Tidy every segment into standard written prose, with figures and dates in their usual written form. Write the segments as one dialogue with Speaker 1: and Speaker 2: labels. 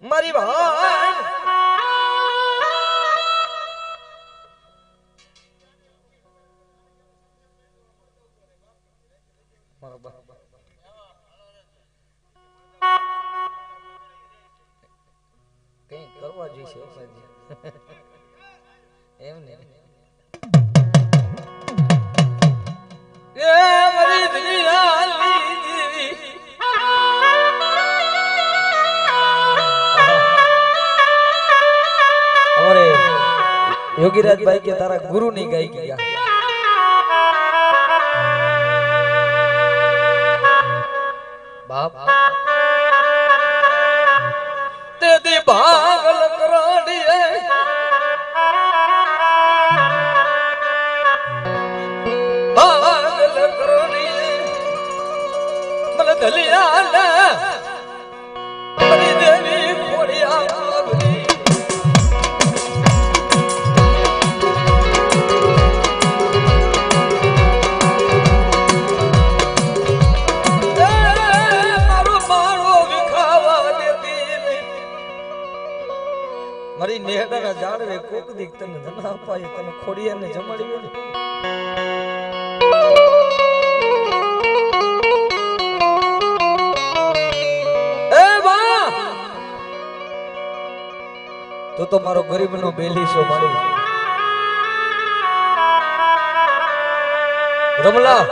Speaker 1: મારી ભાઈ કઈ કરવા જોઈશે એમ ને योगीराज भाई के तारा गुरु नहीं गाई किया बाप ते दी भागल कराड़ी है भागल कराड़ी मन दलिया ना मरी देवी खोड़िया મારી નેહડાના ઝાડવે કોક દીક તને ધન અપાય તને ખોડિયાને જમાડ્યો ને એ બા તો મારો ગરીબનો બેલીસો મારી રમલા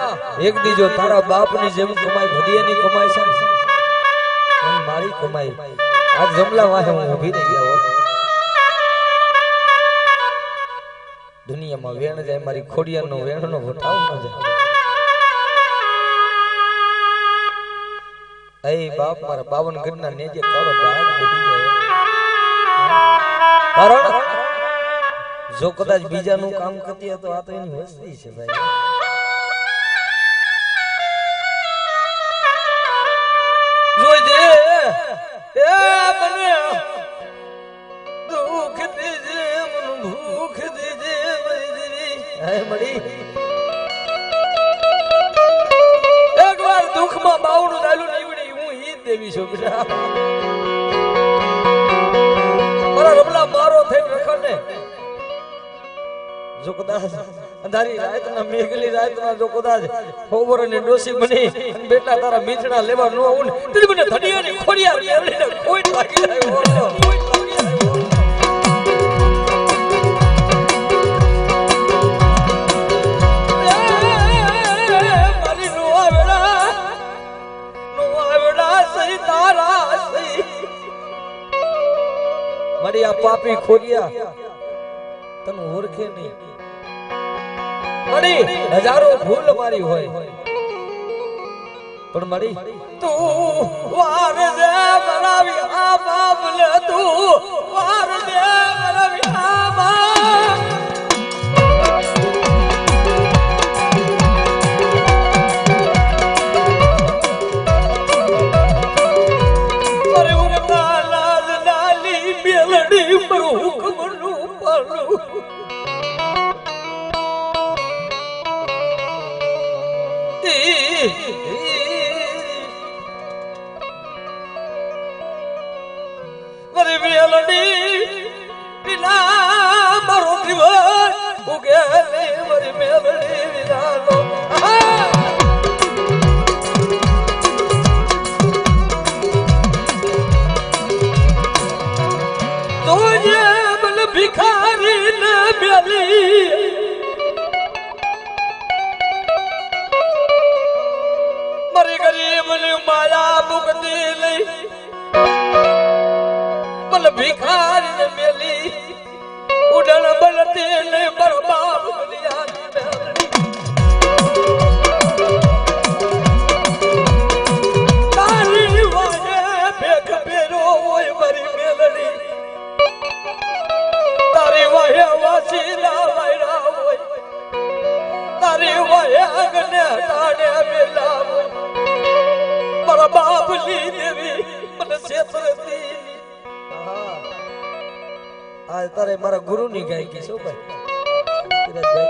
Speaker 1: એક દીજો તારા બાપની જેમ કમાઈ ભડિયાની કમાઈ છે અને મારી કમાઈ આજ રમલા વાહે હું ઊભી રહી ગયો दुनिया में वेण जाए मारी खोड़िया नो वेण नो घटाव न जाए ऐ बाप मारा 52 गणना ने जे काळो बाग बेठी जाए कारण जो कदाच बीजा नु काम करती है तो आ तो एनी वस्ती छे भाई जोई दे ए बने दुख दीजे मन भूख दीजे है मड़ी एक बार दुख में बावड़ू डालू नीवड़ी हूं ही देवी छोकरा मारा रमला मारो थे रखने जो कदाच अंधारी रात ना मेघली रात ना जो कदाच होवर ने डोसी बनी बेटा तारा मीठड़ा लेवा नो उन तेरी बने धड़िया ने खोड़िया ने कोई लागी जाए कोई लागी जाए मड़ी आ पापी खोलिया तन ओरखे नहीं मड़ी हजारों भूल मारी होय पण मड़ी तू वार दे बनावी आ बाप ले तू वार दे बनावी आ बाप माया मुक्ति लई बल भिखारी ने मेली उड़न बलते ने बर्बाद दुनिया तारी वाहे बेख बेरो ओए मरी मेलड़ी तारी वाहे वासीला वायरा ओए तारी वाहे अगने ताड़े मेला मारा बाप ली देवी मन सेतरती आज तारे मारा गुरु ની ગાયકી છો ભાઈ ધીરજ ભાઈ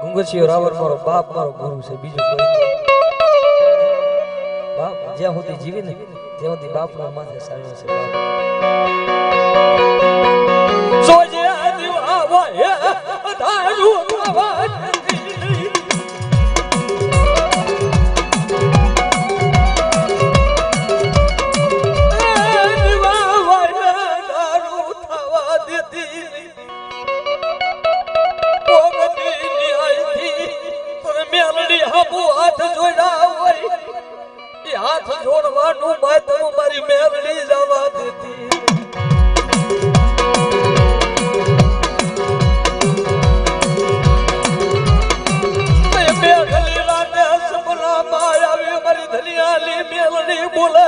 Speaker 1: ગુંગરસિયો રાવર મારો બાપ મારો ગુરુ છે બીજો કોઈ બાપ જ્યાં સુધી જીવી ને ત્યાં સુધી બાપના માથે સાળ્યો છે બાપ જોજે દીવા વાય તારું આવાજ હાથ જોડ્યા હોય એ હાથ જોડવાનું માય તો મારી મેરડી જવા દેતી મેઘલી રાતે સપનામાં આવી મારી ધનિયાલી મેરડી બોલે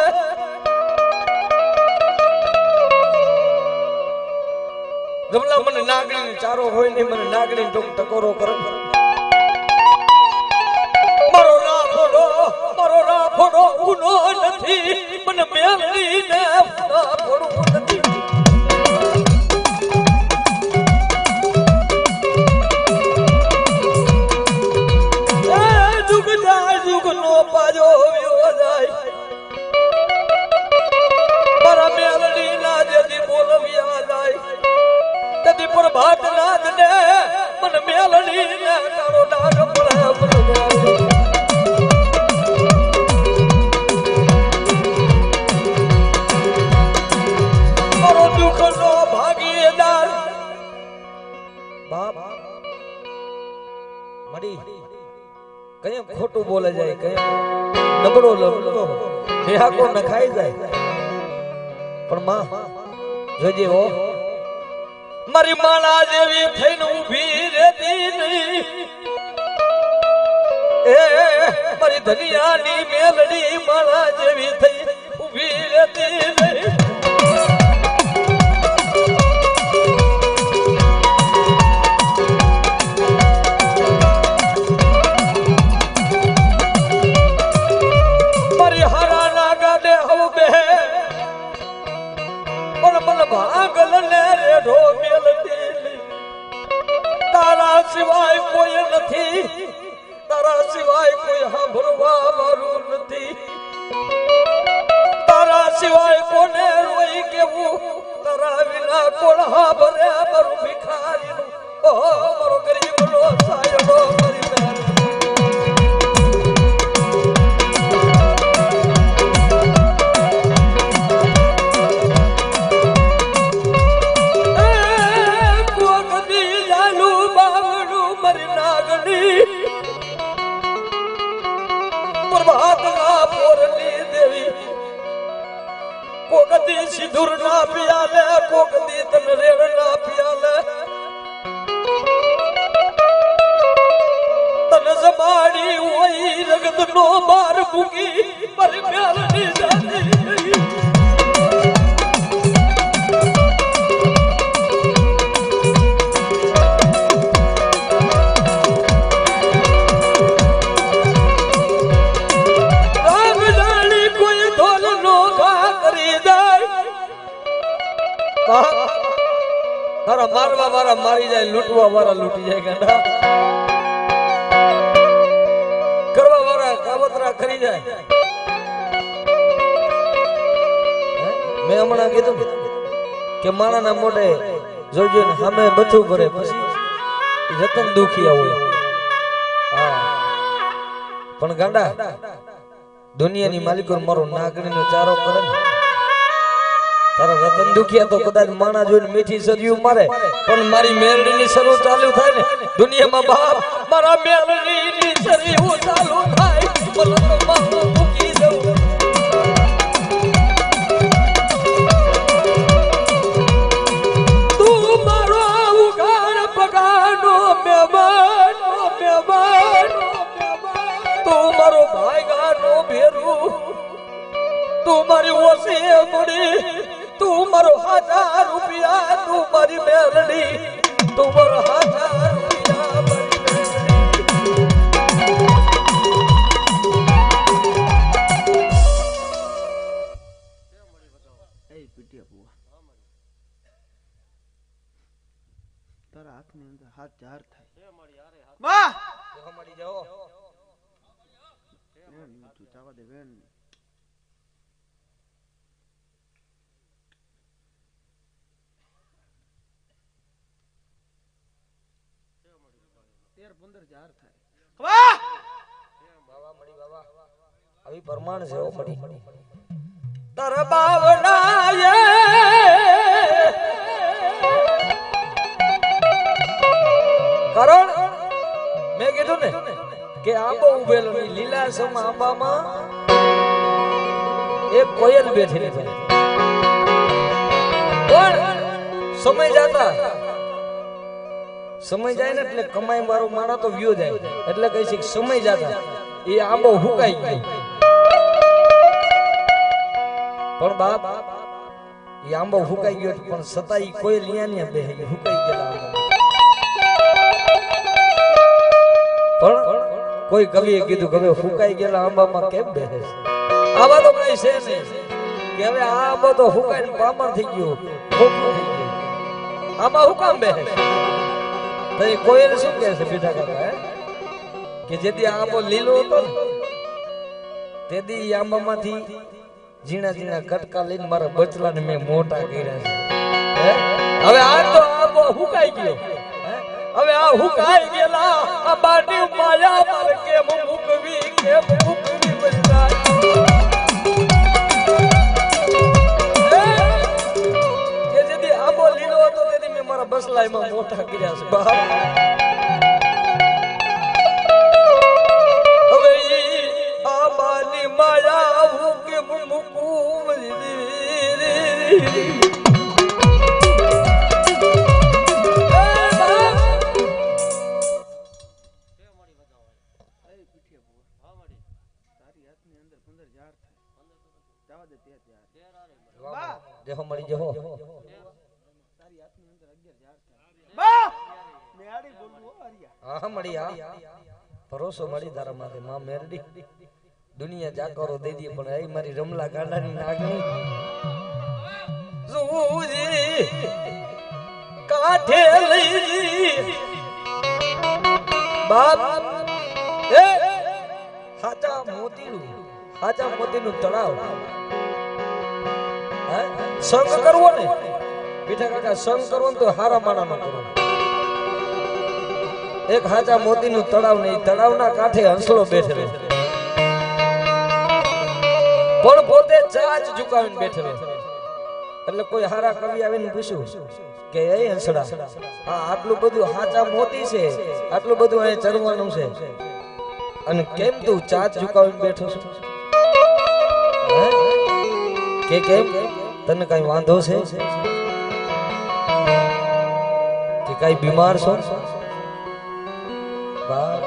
Speaker 1: ગમલા મને નાગણી ચારો હોય ને મને નાગણી ટકોરો કરે મારો રાખોડો ગુનો નથી મને મેલડી ને ફોડવું નથી જુગ જાય જુગ નો પાજો વ્યો જાય મારા મેલડી ના જેથી બોલવ્યા જાય તેથી પ્રભાત નાદ ને મને મેલડી ને કાળો ડાગ પડે કઈ ખોટું બોલે જાય કઈ નબળો લબડો નિહાકો નખાઈ જાય પણ માં જોજે હો મારી માળા જેવી થઈને ઊભી રહેતી નહીં એ મારી ધનિયાની મેલડી માળા જેવી થઈ ઊભી રહેતી નહીં ભાગલ ને રેઢો મેલતી તારા સિવાય કોઈ નથી તારા સિવાય કોઈ સાંભળવા વાળું નથી તારા સિવાય કોને રોઈ કેવું તારા વિના કોણ સાંભળે મારું ભિખારીનું મારો ગરીબનો સાયડો મારી કોકદી સિંદૂર ના પિયાલે કોકદી તન રેડ ના પિયાલે તન જમાડી હોય રગત નો બાર ભૂગી પર મેલની જાતી તારા મારવા વાળા મારી જાય લૂંટવા વાળા લૂંટી જાય ગાંડા કરવા વાળા કાવતરા કરી જાય મેં હમણાં કીધું કે માણાના મોઢે જોજો ને સામે બચવું પડે પછી રતન દુખિયા હોય પણ ગાંડા દુનિયાની માલિકો મારો નાગણીનો ચારો કરે ને તારા રતન દુખિયા તો કદાચ માણા જોઈને મીઠી સરિયું મારે પણ મારી મેલડીની સરું ચાલુ થાય ને દુનિયામાં બાપ મારા મેલડીની સરિયું ચાલુ થાય બોલો તો મારું મૂકી દઉં તું મારો ઉગાડ પગાનો મહેમાન તું મારો ભાઈગાનો ભેરું તું મારી ઓછી મળી તું મારો 1000 રૂપિયા તું મારી મેલડી તું મારો 1000 રૂપિયા મારી મેલડી એ પીટિયા બુઆ તારા હાથની અંદર હાથ જાર થાય માં મળી જાઓ તું ચાવા દે બેન
Speaker 2: 15 જાર થાય વાહ
Speaker 1: બાવા મળી બાવા આવી પરમાણ છે ઓ મળી તર બાવડાએ કરણ મેં કીધું ને કે આંબો ઉભેલો ની લીલાસમ આંબામાં એક કોયલ બેઠેલી છે પણ સમય જાતા સમય જાય ને એટલે કમાઈ વાળો માણસ તો વ્યો જાય એટલે કહે છે કે સમય જાતા એ આંબો હુકાઈ ગયો પણ બાપ એ આંબો હુકાઈ ગયો પણ છતાં કોયલ અહીંયા ને બેહી હુકાઈ ગયેલા આંબો પણ કોઈ કવિએ કીધું કે હવે હુકાઈ ગયેલા આંબામાં કેમ બેસે છે આવા તો કઈ છે નહીં કે હવે આ આંબો તો હુકાઈને પામર થઈ ગયો ખોખું થઈ ગયું આમાં હું કામ બેસે તો એ કોયલ શું કહે છે બેઠા કાકા કે જેથી આંબો લીલો હતો ને તેથી આંબામાંથી ઝીણા ઝીણા કટકા લઈને મારા બચલાને મેં મોટા કર્યા છે હવે આ તો આંબો હુકાઈ ગયો હવે આ હુકાઈ ગયેલા આ બાટી માયા મારે કેમ મૂકવી બચલાય કે જેથી આંબો લીલો હતો તેથી મેં મારા બસલાઈમાં મોટા કર્યા છે બાપ હવે આ બાની માયા હું કેમ મૂકું જેહો મળી જેહો તારી હાથની અંદર 11 જાર થાય બા મેડી બોલવો આરિયા હા મળી આ ભરોસો મળી તારા માથે માં મેરડી દુનિયા જાકરો દઈ દી પણ એ મારી રમલા ગાંડાની નાગણી ઝૂજી કાઠે લઈ બાપ એ હાચા મોતીનું તળાવ સંગ કરવો ને પીઠા કાકા સંગ કરવો ને તો હારા માણાનો કરો એક હાચા મોતીનું તળાવ ને તળાવના કાંઠે હંસલો બેઠેલો પણ પોતે ચાચ ઝુકાવીને બેઠેલો એટલે કોઈ હારા કવિ આવીને પૂછ્યું કે એ હંસડા આ આટલું બધું હાચા મોતી છે આટલું બધું અહીંયા ચરવાનું છે અને કેમ તું ચાચ ઝુકાવીને બેઠો છો કે કેમ તને કઈ વાંધો છે કે કઈ બીમાર છો બા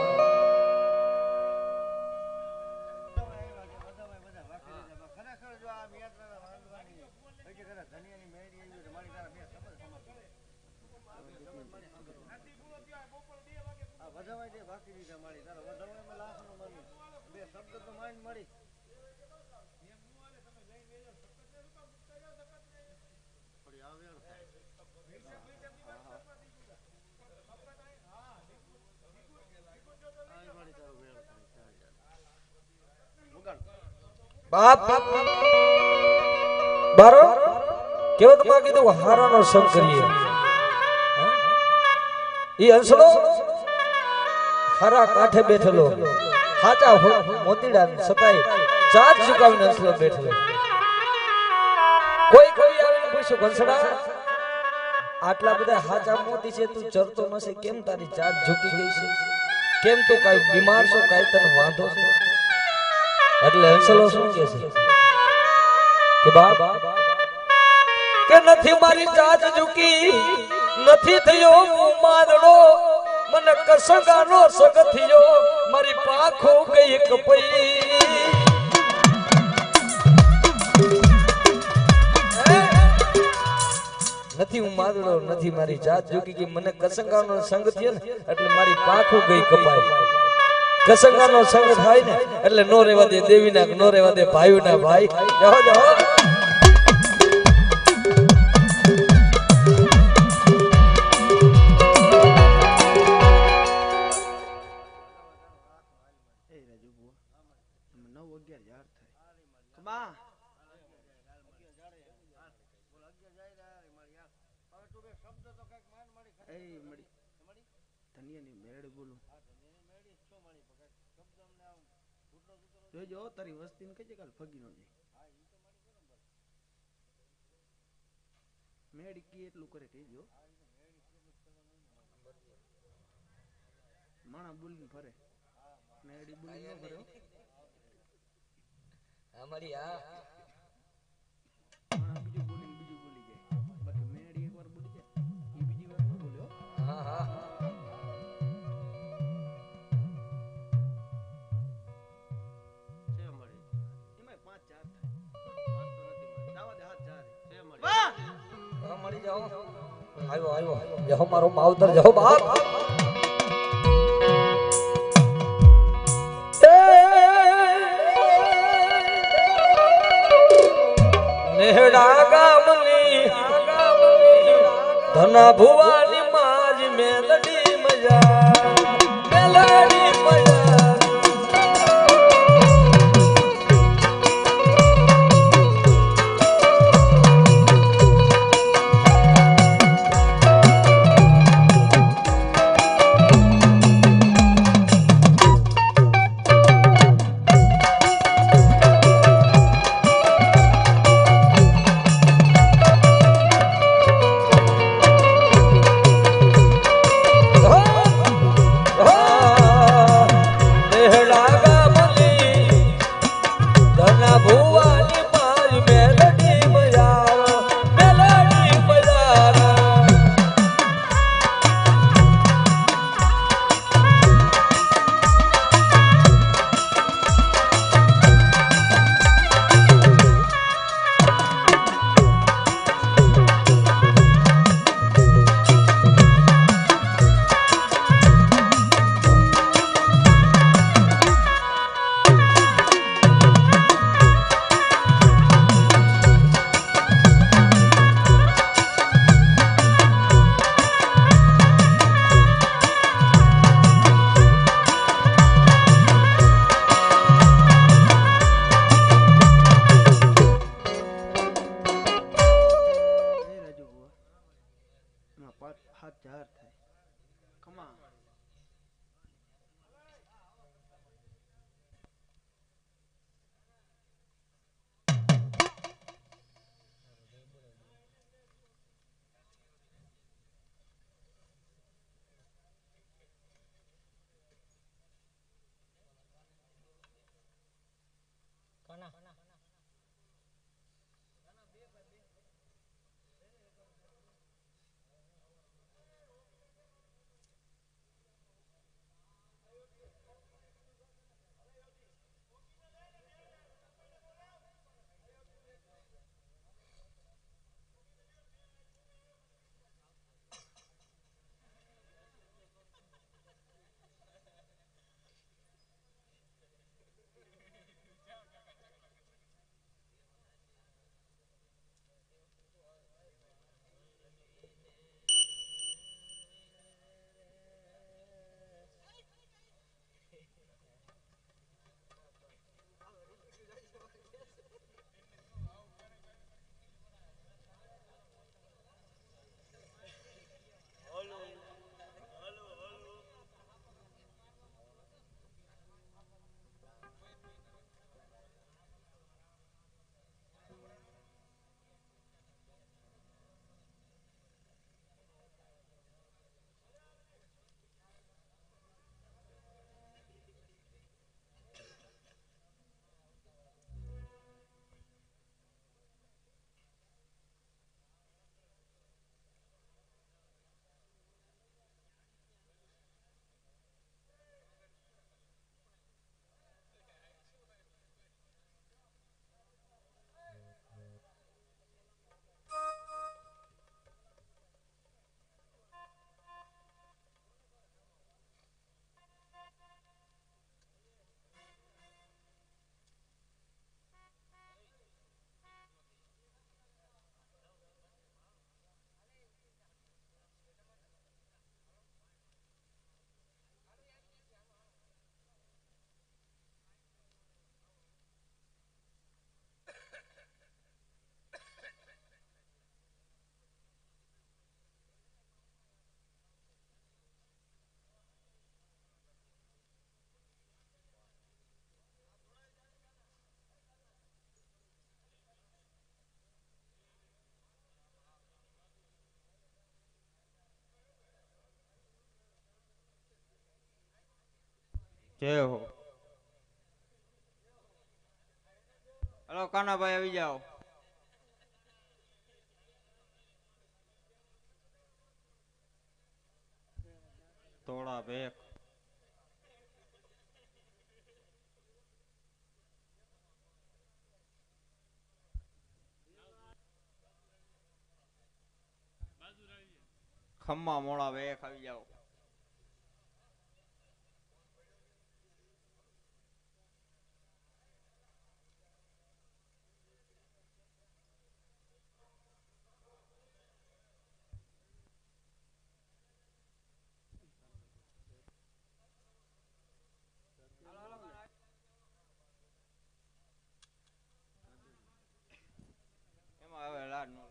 Speaker 1: બાપ બારો કેવો તો કીધું હારાનો સંગ કરીએ ઈ હંસડો હારા કાંઠે બેઠેલો હાચા મોતીડા સતાઈ ચાચ ઝુકાવીને હંસડો બેઠેલો કોઈ કવિ આવીને પૂછ્યું હંસડા આટલા બધા હાચા મોતી છે તું ચરતો નથી કેમ તારી ચાચ ઝુકી ગઈ છે કેમ તું કઈ બીમાર છો કઈ તને વાંધો છે એટલે હંસલો શું કહે છે કે બાપ કે નથી મારી ચાચ ઝુકી નથી થયો મારડો મને કસંગાનો સગ થયો મારી પાખો ગઈ કપઈ નથી હું મારડો નથી મારી ચાચ ઝુકી કે મને કસંગાનો સંગ થયો ને એટલે મારી પાખો ગઈ કપાઈ કસંગાનો સંગ થાય ને એટલે નો રેવા દે દેવીના નો રેવા દે ભાઈઓના ભાઈ જાઓ જાઓ
Speaker 2: ધનિયાની મેળ બોલું જોજો તારી વસ્તીને કહેજે કાલ ફગી નો જાય મેળ કી એટલું કરે કહેજો માણા બોલીને ફરે મેળી બોલી ન ફરે
Speaker 1: અમારી આ
Speaker 2: માણા બીજું બોલી જાય બાકી મેળી એકવાર બોલી જાય એ બીજી વાર ન બોલ્યો
Speaker 1: હા હા
Speaker 2: છે મળી એમાં 5-4 થાય 5 તો નથી મળી દાવા દે હાથ 4 છે મળી વાહ
Speaker 1: હા મળી જાઓ આવ્યો જહો મારો માવતર જહો બાપ નેહડા ગામની ધના ભુવાની માજ મેલડી મજા મેલડી મજા
Speaker 3: જય હો. હલો કાનાભાઈ આવી જાઓ. થોડા ભેક ખમ્મા મોળા ભેક આવી જાઓ. એમાં હવે લાડ નો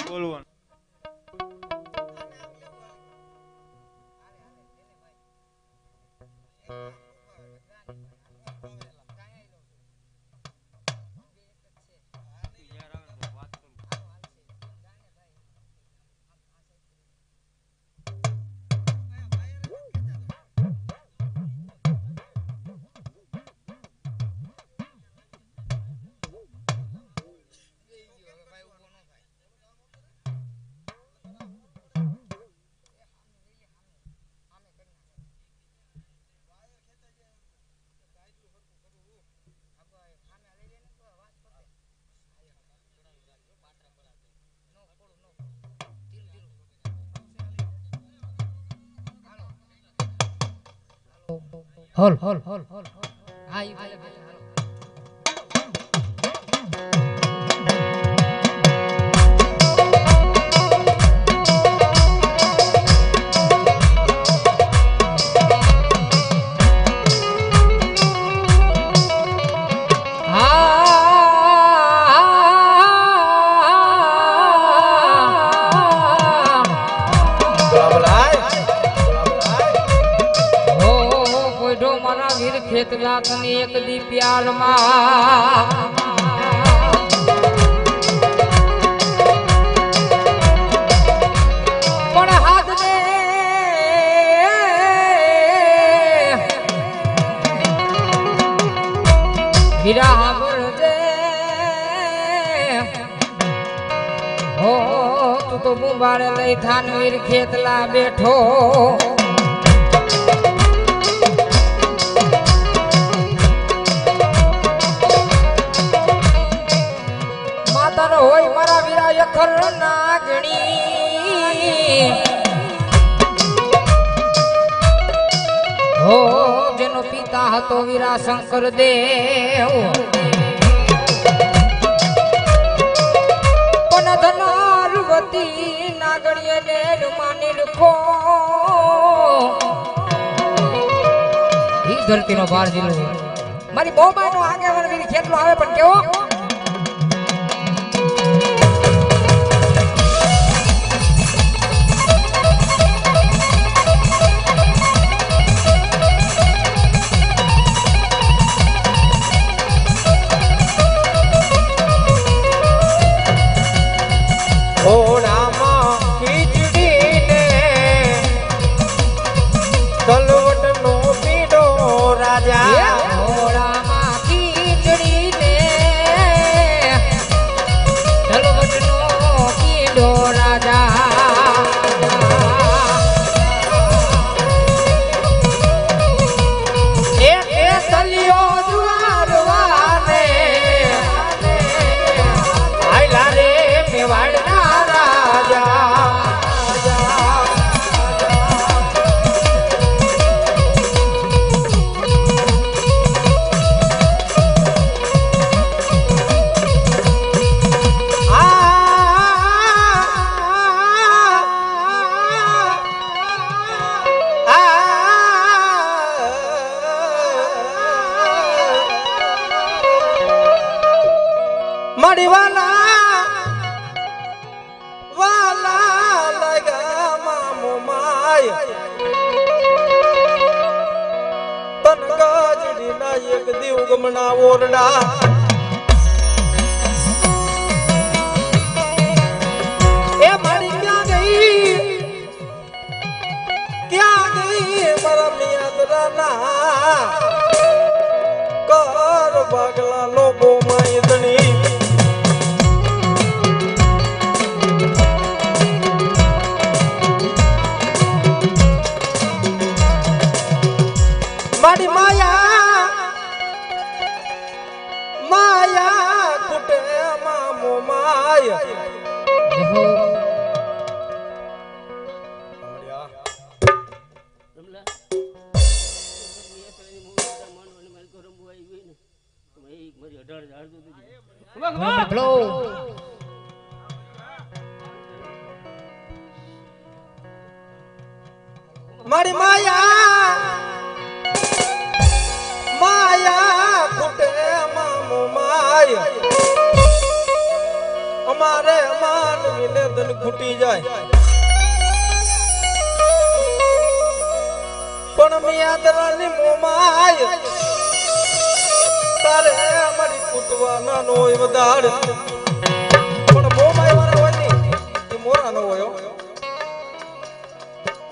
Speaker 3: બોલવાનું.
Speaker 1: હલ હલ હલ હલ હા ઈ ભલે ભલે ખેત લાખની એક દી પ્યારમાં પણ હાથ ને હીરા હાંભળજે
Speaker 4: હો તું તો મુંબાળે લઈ થાનવીર ખેતલા બેઠો માતાનો હોય મારા વીરા યખર નાગણી હો જેનો પિતા હતો વીરા શંકર દેવ ધનારવતી નાગણીએ ને રૂમાની રખો ઈ ધરતીનો ભાર જિલ્લો મારી બહુ બાનો આગેવાન વીર ખેતલો આવે પણ કેવો
Speaker 1: એક દીવ ગમના ઓરડા એ મારી ક્યાં ગઈ મારા મિયાદરાના કર ભાગલા લોબો માયદણી મારી માયા કુટે મામો માય મારી માયા કુટે મામો માય અમારે માનવી ને ધન ખૂટી જાય પણ મિયાદરાની મોમાય તારે અમારી કૂટવાના નો હોય વધાર પણ મોમાય વાળા હોય ને એ મોરા નો હોય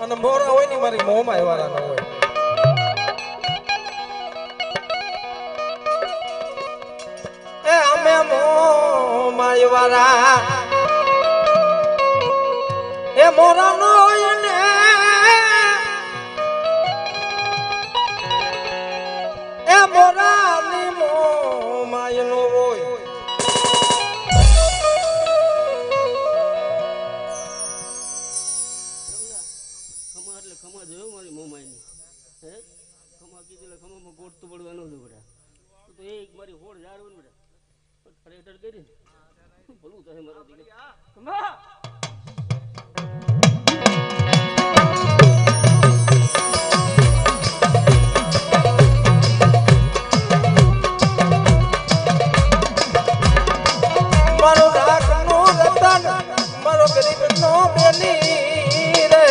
Speaker 1: અને મોરા હોય ને મારી મોમાય વાળા નો હોય એ અમે મોમાય વાળા એ મોરા નો હોય ને એ મોરાની મોમાય નો હોય
Speaker 2: ખમા એટલે ખમા જોયો મારી મોમાયની હે ખમા કીધું ખમામાં ગોટ તો પડવાનું હતું બેટા તો એક મારી હોડ જાળવું બેટા ફરેટર કરી ભલું થાય મારા દીકરા ખમા
Speaker 1: મારો રાખ નો રતન મારો ગરીબ નો બેલી રે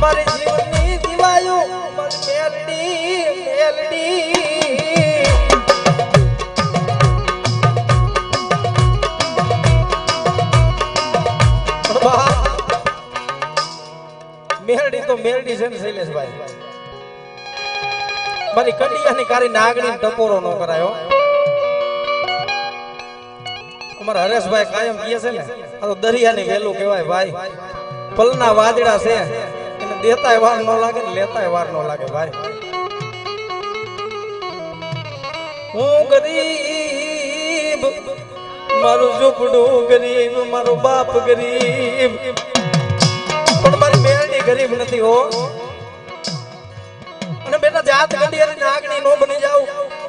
Speaker 1: મારી જીવનની દીવાયું મારી મેલડી મેલડી તો મેલડી છે ને શૈલેષભાઈ મારી કડિયાની કારી નાગણી ટપોરો નો કરાયો. અમારા હરેશભાઈ કાયમ કહે છે ને આ તો દરિયાની વેલું કહેવાય ભાઈ. પલના વાદળા છે એને દેતાય વાર ન લાગે ને લેતાય વાર ન લાગે ભાઈ. હું ગરીબ, મારું ઝૂંપડું ગરીબ, મારો બાપ ગરીબ, પણ મારી મેળની ગરીબ નથી હો. અને બેટા જાત ગડિયાની નાગણી નો બની જાવ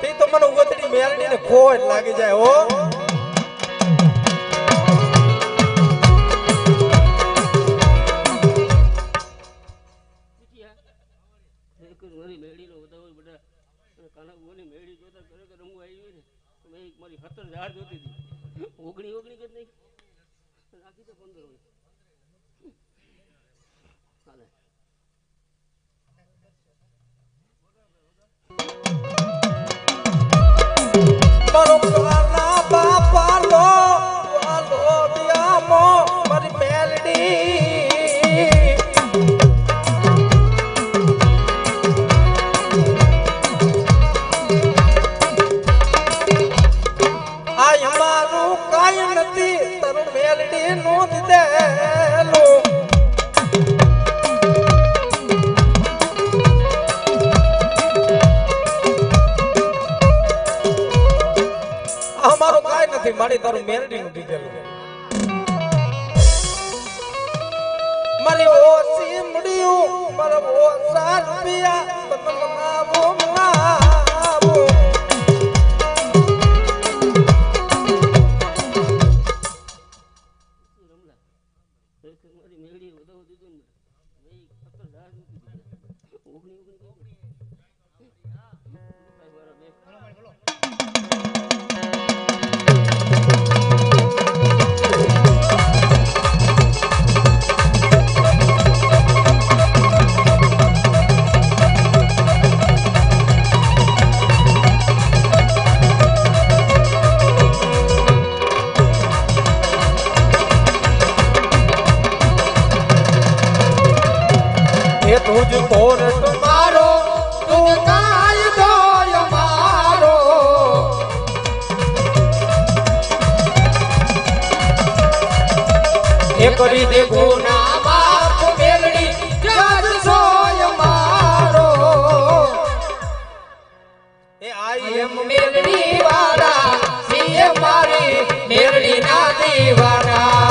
Speaker 1: તે તો મને ઉગતડી મેળની ને ખોટ લાગી જાય હો.
Speaker 2: મારી મેળીનો વધાવો બધા કાના બોની મેળી જોતા ખરેખર હું આવી ને મેં મારી 17 ઝાડ જોતી હતી. ઓગણી કે નહીં રાખી તો 15 હોય. હાલે
Speaker 1: મારો કાના બાપા લો વાલો દિયામો મારી મેલડી. આ અમારું કાય નથી તરુણ મેલડી નો દીધેલો. અમારો કાય નથી મારી તારું મેલડી નું દીધેલું. મારી ઓસી મળ્યું મારા ઓસા રૂપિયા તને મનાવું મનાવું.
Speaker 2: રમલા ખરેખર મારી મેળી વધાવો દીધું ને મેં 17 ઝાડ જોતી હતી. ઓગણી કે મારા બે
Speaker 1: તુજ કોરટ મારો તુજ કાયદો મારો. એ કરી દે ગુના બાપ મેલડી જજ સોય મારો. એ આઈ એમ મેલડી વાળા સીએ મારી મેલડી ના દીવાના.